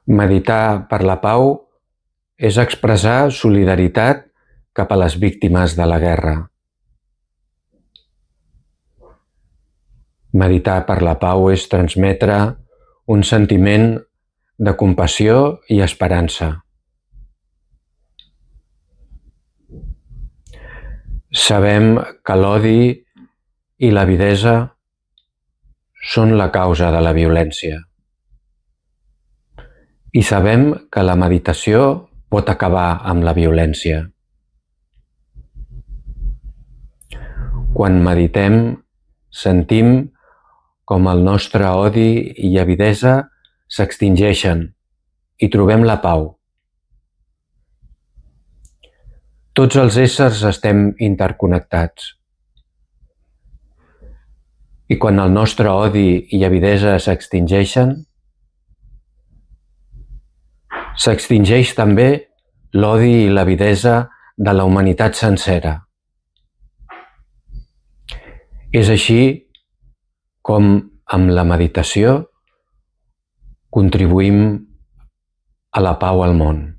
Meditar per la pau és expressar solidaritat cap a les víctimes de la guerra. Meditar per la pau és transmetre un sentiment de compassió i esperança. Sabem que l'odi i l'avidesa són la causa de la violència. I sabem que la meditació pot acabar amb la violència. Quan meditem, sentim com el nostre odi i avidesa s'extingeixen i trobem la pau. Tots els éssers estem interconnectats. I quan el nostre odi i avidesa s'extingeixen, s'extingeix també l'odi i l'avidesa de la humanitat sencera. És així com, amb la meditació, contribuïm a la pau al món.